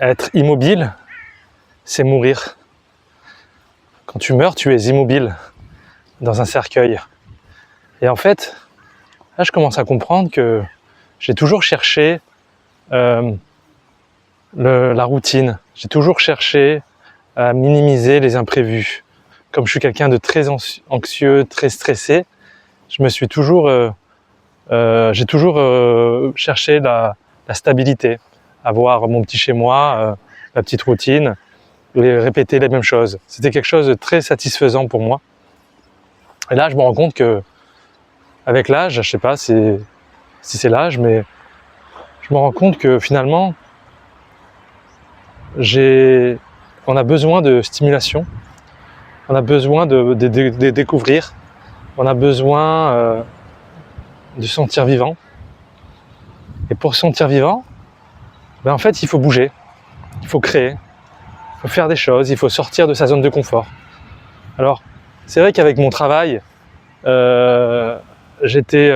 Être immobile, c'est mourir. Quand tu meurs, tu es immobile dans un cercueil. Et en fait, là, je commence à comprendre que j'ai toujours cherché la routine. J'ai toujours cherché à minimiser les imprévus. Comme je suis quelqu'un de très anxieux, très stressé, j'ai toujours cherché la stabilité, avoir mon petit chez moi, la petite routine, et répéter les mêmes choses. C'était quelque chose de très satisfaisant pour moi. Et là, je me rends compte que, avec l'âge, je sais pas si c'est l'âge, mais je me rends compte que finalement, on a besoin de stimulation, on a besoin de découvrir, on a besoin de se sentir vivant. Et pour se sentir vivant, en fait, il faut bouger, il faut créer, il faut faire des choses, il faut sortir de sa zone de confort. Alors, c'est vrai qu'avec mon travail, j'étais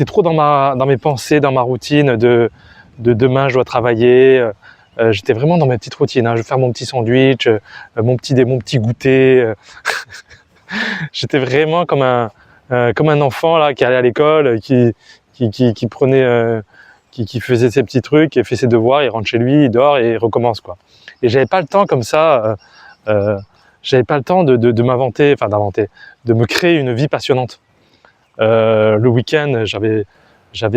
trop dans mes pensées, dans ma routine de demain je dois travailler. J'étais vraiment dans mes petites routines. Je vais faire mon petit sandwich, mon petit goûter. J'étais vraiment comme un enfant là qui allait à l'école, qui prenait, qui faisait ses petits trucs, et fait ses devoirs, il rentre chez lui, il dort et il recommence quoi. Et j'avais pas le temps comme ça. J'avais pas le temps de de me créer une vie passionnante. Le week-end, j'avais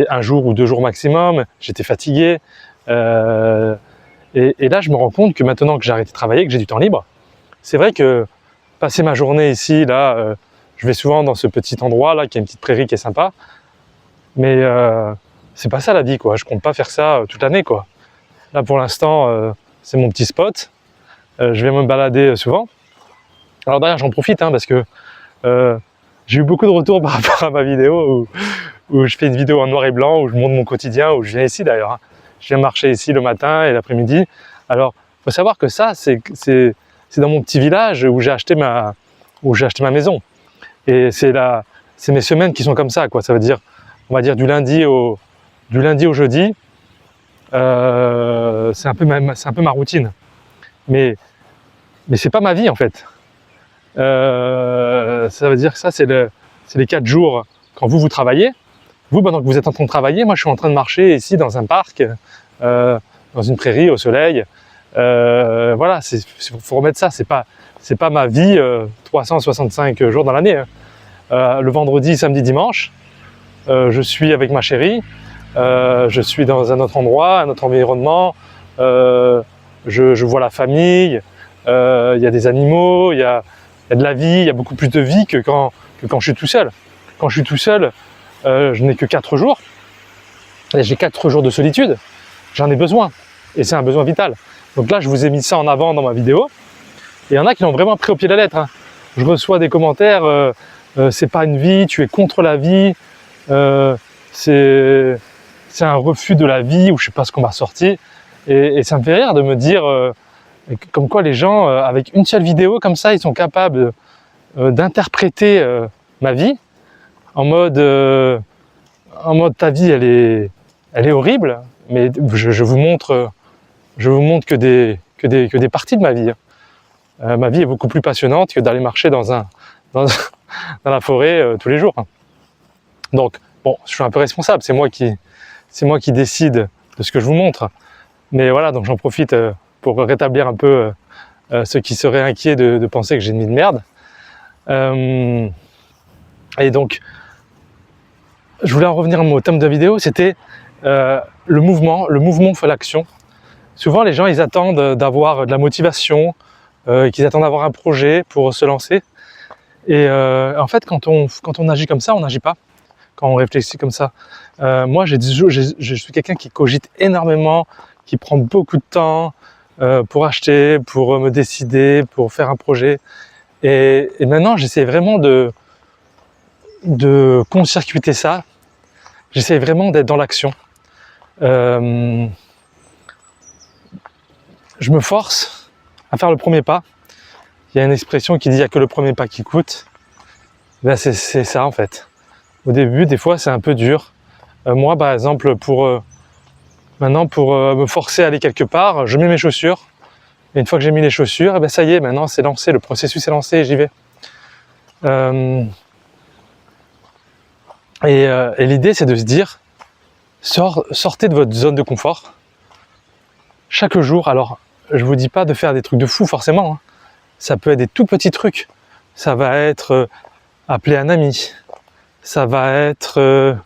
1 jour ou 2 jours maximum, j'étais fatigué. Et là, je me rends compte que maintenant que j'ai arrêté de travailler, que j'ai du temps libre, c'est vrai que passer ma journée ici, là, je vais souvent dans ce petit endroit là, qui a une petite prairie qui est sympa, mais c'est pas ça la vie, quoi. Je compte pas faire ça toute l'année, quoi. Là, pour l'instant, c'est mon petit spot. Je vais me balader souvent. Alors d'ailleurs, j'en profite parce que j'ai eu beaucoup de retours par rapport à ma vidéo où je fais une vidéo en noir et blanc, où je montre mon quotidien, où je viens ici d'ailleurs. Je viens marcher ici le matin et l'après-midi. Alors, il faut savoir que ça, c'est dans mon petit village où j'ai acheté ma maison. Et c'est mes semaines qui sont comme ça, quoi. Ça veut dire, on va dire du lundi au jeudi. C'est un peu ma routine. Mais c'est pas ma vie en fait. Ça veut dire que ça, c'est les 4 jours quand vous travaillez. Vous, pendant que vous êtes en train de travailler, moi je suis en train de marcher ici dans un parc, dans une prairie au soleil. Voilà, faut remettre ça, c'est pas ma vie 365 jours dans l'année. Le vendredi, samedi, dimanche, je suis avec ma chérie, je suis dans un autre endroit, un autre environnement, je vois la famille, il y a des animaux, il y a de la vie, il y a beaucoup plus de vie que quand je suis tout seul. Quand je suis tout seul, je n'ai que 4 jours, et j'ai 4 jours de solitude, j'en ai besoin, et c'est un besoin vital. Donc là, je vous ai mis ça en avant dans ma vidéo, et il y en a qui l'ont vraiment pris au pied de la lettre. Je reçois des commentaires, c'est pas une vie, tu es contre la vie, c'est un refus de la vie, ou je sais pas ce qu'on m'a sorti, et ça me fait rire de me dire comme quoi les gens, avec une seule vidéo comme ça, ils sont capables d'interpréter ma vie en mode ta vie elle est horrible, mais je vous montre que des parties de ma vie. Ma vie est beaucoup plus passionnante que d'aller marcher dans la forêt tous les jours. Donc bon, je suis un peu responsable, c'est moi qui décide de ce que je vous montre. Mais voilà, donc j'en profite pour rétablir un peu ceux qui seraient inquiets de penser que j'ai une vie de merde. Et donc, je voulais en revenir au thème de la vidéo, c'était le mouvement fait l'action. Souvent, les gens, ils attendent d'avoir de la motivation, qu'ils attendent d'avoir un projet pour se lancer. Et en fait, quand on agit comme ça, on n'agit pas. Quand on réfléchit comme ça. Moi, je suis quelqu'un qui cogite énormément, qui prend beaucoup de temps pour acheter, pour me décider, pour faire un projet. Et maintenant, j'essaie vraiment de court-circuiter ça. J'essaie vraiment d'être dans l'action. Je me force à faire le premier pas. Il y a une expression qui dit « il n'y a que le premier pas qui coûte ». Ben c'est ça en fait. Au début, des fois, c'est un peu dur. Moi, par exemple, pour Maintenant, pour me forcer à aller quelque part, je mets mes chaussures. Et une fois que j'ai mis les chaussures, et ben ça y est, maintenant c'est lancé, le processus est lancé et j'y vais. Et l'idée, c'est de se dire, sortez de votre zone de confort. Chaque jour, alors, je vous dis pas de faire des trucs de fou forcément. Hein. Ça peut être des tout petits trucs. Ça va être appeler un ami. Ça va être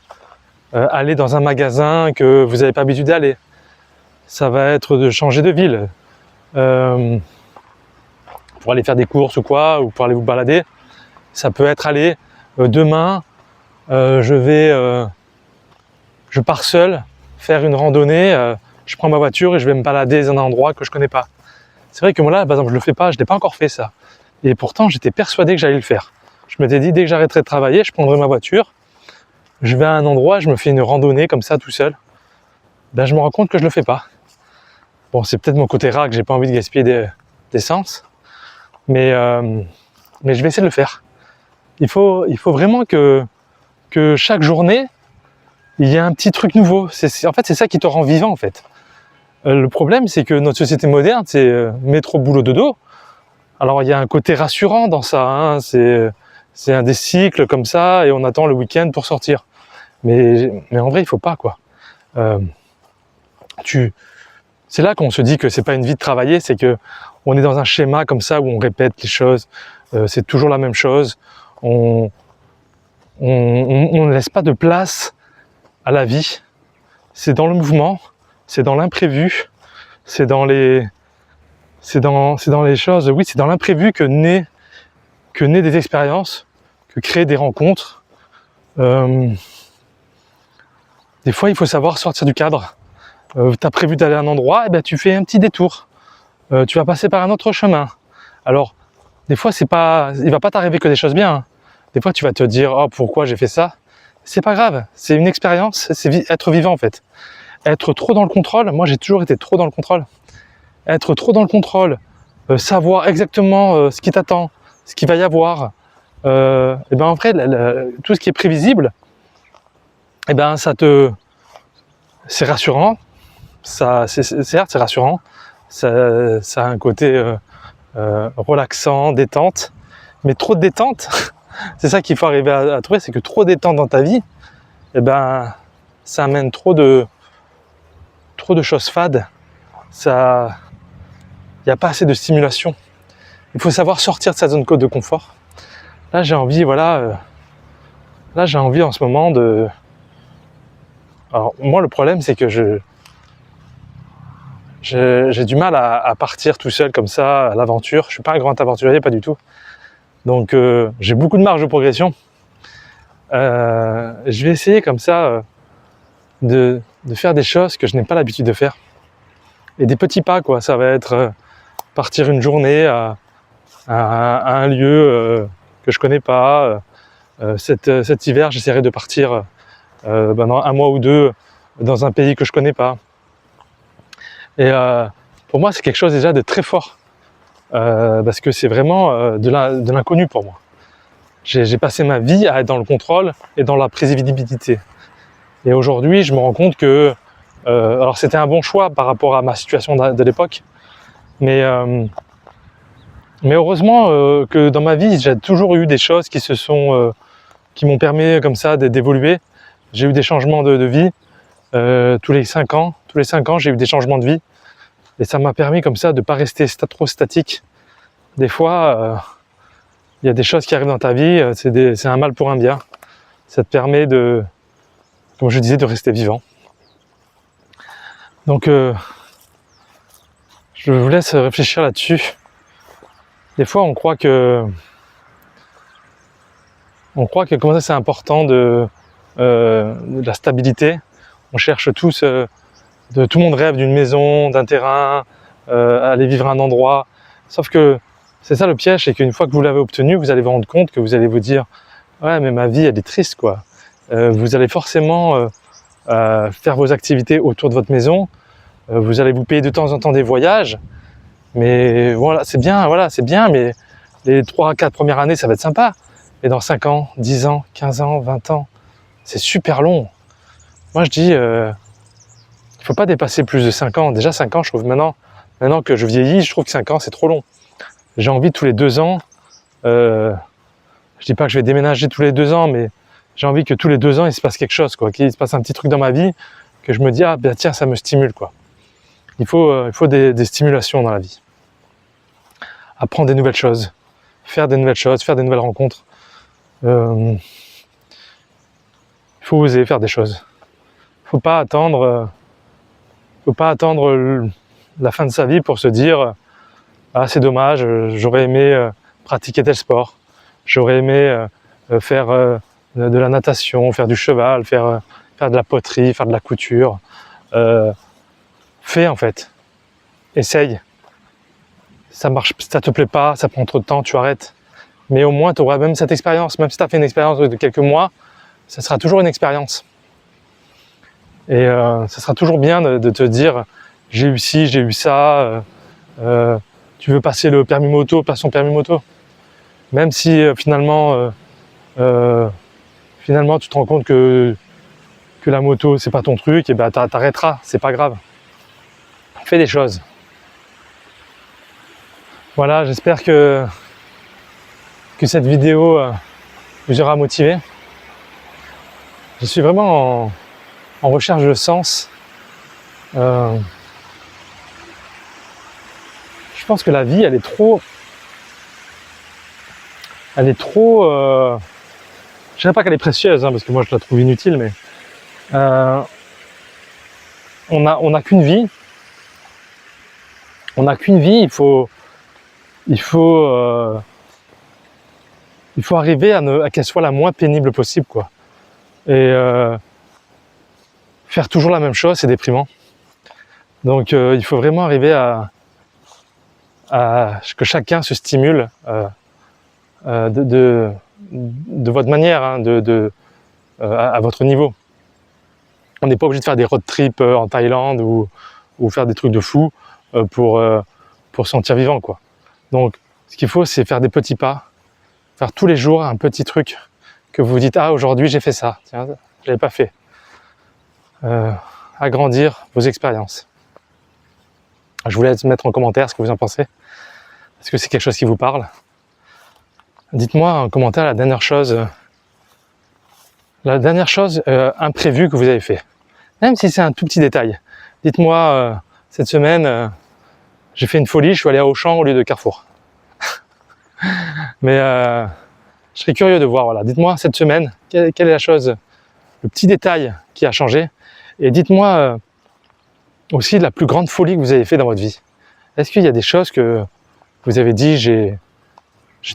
aller dans un magasin que vous n'avez pas l'habitude d'aller. Ça va être de changer de ville. Pour aller faire des courses ou quoi, ou pour aller vous balader. Ça peut être aller demain, je pars seul faire une randonnée, je prends ma voiture et je vais me balader dans un endroit que je connais pas. C'est vrai que moi là, par exemple, je le fais pas, je n'ai pas encore fait ça. Et pourtant, j'étais persuadé que j'allais le faire. Je m'étais dit, dès que j'arrêterai de travailler, je prendrai ma voiture, je vais à un endroit, je me fais une randonnée comme ça tout seul. Ben, je me rends compte que je le fais pas. Bon, c'est peut-être mon côté rat que j'ai pas envie de gaspiller d'essence, mais je vais essayer de le faire. Il faut vraiment que chaque journée, il y ait un petit truc nouveau. En fait, c'est ça qui te rend vivant, en fait. Le problème, c'est que notre société moderne, c'est métro, boulot, dodo. Alors, il y a un côté rassurant dans ça. Hein. C'est un des cycles comme ça, et on attend le week-end pour sortir. Mais en vrai, il faut pas, quoi. C'est là qu'on se dit que c'est pas une vie de travailler, c'est que on est dans un schéma comme ça où on répète les choses. C'est toujours la même chose. On ne laisse pas de place à la vie. C'est dans le mouvement, c'est dans l'imprévu, c'est dans les choses, oui, c'est dans l'imprévu que naît des expériences, que créent des rencontres. Des fois, il faut savoir sortir du cadre. Tu as prévu d'aller à un endroit, et ben, tu fais un petit détour. Tu vas passer par un autre chemin. Alors, des fois, il va pas t'arriver que des choses bien. Hein. Des fois, tu vas te dire, oh, pourquoi j'ai fait ça? C'est pas grave, c'est une expérience, c'est être vivant en fait. Être trop dans le contrôle, moi j'ai toujours été trop dans le contrôle. Être trop dans le contrôle, savoir exactement ce qui t'attend, ce qu'il va y avoir, et ben en vrai, tout ce qui est prévisible, et ben c'est rassurant, certes c'est rassurant, ça a un côté relaxant, détente, mais trop de détente, c'est ça qu'il faut arriver à trouver, c'est que trop de détente dans ta vie, et ben ça amène trop de choses fades, il n'y a pas assez de stimulation. Il faut savoir sortir de sa zone de confort. Là j'ai envie, là j'ai envie en ce moment de... Alors moi le problème c'est que j'ai du mal à partir tout seul comme ça à l'aventure. Je suis pas un grand aventurier, pas du tout. Donc j'ai beaucoup de marge de progression. Je vais essayer comme ça de faire des choses que je n'ai pas l'habitude de faire. Et des petits pas, quoi. Ça va être partir une journée à un lieu que je connais pas. Cet hiver, j'essaierai de partir dans un mois ou deux dans un pays que je connais pas. Et pour moi, c'est quelque chose déjà de très fort. Parce que c'est vraiment de l'inconnu pour moi. J'ai passé ma vie à être dans le contrôle et dans la prévisibilité. Et aujourd'hui, je me rends compte que alors c'était un bon choix par rapport à ma situation de l'époque, mais heureusement que dans ma vie, j'ai toujours eu des choses qui m'ont permis comme ça d'évoluer. J'ai eu des changements de vie tous les 5 ans. Tous les 5 ans, j'ai eu des changements de vie. Et ça m'a permis comme ça de ne pas rester trop statique. Des fois, il y a des choses qui arrivent dans ta vie, c'est un mal pour un bien. Ça te permet de, comme je disais, de rester vivant. Donc, je vous laisse réfléchir là-dessus. Des fois, on croit que comme ça, c'est important de la stabilité. On cherche tous, tout le monde rêve d'une maison, d'un terrain, aller vivre à un endroit. Sauf que c'est ça le piège, c'est qu'une fois que vous l'avez obtenu, vous allez vous rendre compte que vous allez vous dire « Ouais, mais ma vie, elle est triste, quoi. » Vous allez forcément faire vos activités autour de votre maison. Vous allez vous payer de temps en temps des voyages. Mais voilà, c'est bien, mais les 3 à 4 premières années, ça va être sympa. Mais dans 5 ans, 10 ans, 15 ans, 20 ans, c'est super long. Moi, je dis, Il ne faut pas dépasser plus de 5 ans. Déjà 5 ans, je trouve maintenant que je vieillis, je trouve que 5 ans c'est trop long. J'ai envie tous les 2 ans, je dis pas que je vais déménager tous les 2 ans, mais j'ai envie que tous les 2 ans il se passe quelque chose, quoi, qu'il se passe un petit truc dans ma vie, que je me dis ah ben tiens ça me stimule quoi. Il faut des stimulations dans la vie. Apprendre des nouvelles choses, faire des nouvelles choses, faire des nouvelles rencontres. Il faut oser faire des choses. Faut pas attendre la fin de sa vie pour se dire ah c'est dommage, j'aurais aimé pratiquer tel sport, j'aurais aimé faire de la natation, faire du cheval, faire de la poterie, faire de la couture. Fais en fait, essaye. Ça marche, ça te plaît pas, ça prend trop de temps, tu arrêtes. Mais au moins tu auras même cette expérience, même si tu as fait une expérience de quelques mois, ça sera toujours une expérience. Et ça sera toujours bien de te dire j'ai eu ci, j'ai eu ça, tu veux passer le permis moto, passe ton permis moto. Même si finalement tu te rends compte que la moto c'est pas ton truc, et ben t'arrêteras, c'est pas grave. Fais des choses. Voilà, j'espère que cette vidéo vous aura motivé. Je suis vraiment en recherche de sens. Je pense que la vie, elle est trop. Je dirais pas qu'elle est précieuse, hein, parce que moi je la trouve inutile, mais on n'a qu'une vie. On n'a qu'une vie. Il faut arriver à qu'elle soit la moins pénible possible, quoi. Et faire toujours la même chose, c'est déprimant. Donc il faut vraiment arriver à que chacun se stimule de votre manière, hein, à votre niveau. On n'est pas obligé de faire des road trips en Thaïlande ou faire des trucs de fou pour se sentir vivant, quoi. Donc ce qu'il faut, c'est faire des petits pas, faire tous les jours un petit truc que vous vous dites ah aujourd'hui j'ai fait ça, tiens, je l'avais pas fait. Agrandir vos expériences. Je vous laisse mettre en commentaire ce que vous en pensez. Est-ce que c'est quelque chose qui vous parle? Dites-moi en commentaire la dernière chose imprévue que vous avez fait. Même si c'est un tout petit détail. Dites-moi, cette semaine, j'ai fait une folie, je suis allé à Auchan au lieu de Carrefour. Mais je serais curieux de voir, voilà. Dites-moi cette semaine, quelle est la chose, le petit détail qui a changé. Et dites-moi aussi la plus grande folie que vous avez fait dans votre vie. Est-ce qu'il y a des choses que vous avez dit, j'ai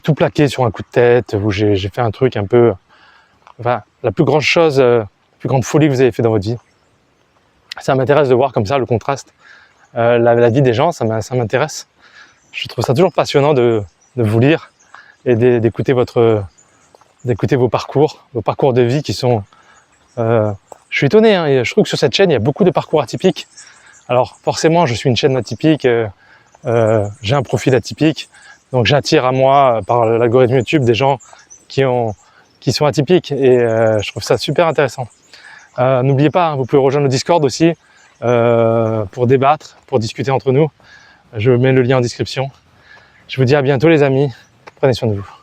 tout plaqué sur un coup de tête, ou j'ai fait un truc un peu... Enfin, la plus grande chose, la plus grande folie que vous avez fait dans votre vie. Ça m'intéresse de voir comme ça le contraste. La vie des gens, ça m'intéresse. Je trouve ça toujours passionnant de vous lire et d'écouter vos parcours de vie qui sont... je suis étonné, hein, et je trouve que sur cette chaîne, il y a beaucoup de parcours atypiques. Alors forcément, je suis une chaîne atypique, j'ai un profil atypique, donc j'attire à moi, par l'algorithme YouTube, des gens qui sont atypiques, et je trouve ça super intéressant. N'oubliez pas, hein, vous pouvez rejoindre le Discord aussi, pour débattre, pour discuter entre nous. Je mets le lien en description. Je vous dis à bientôt les amis, prenez soin de vous.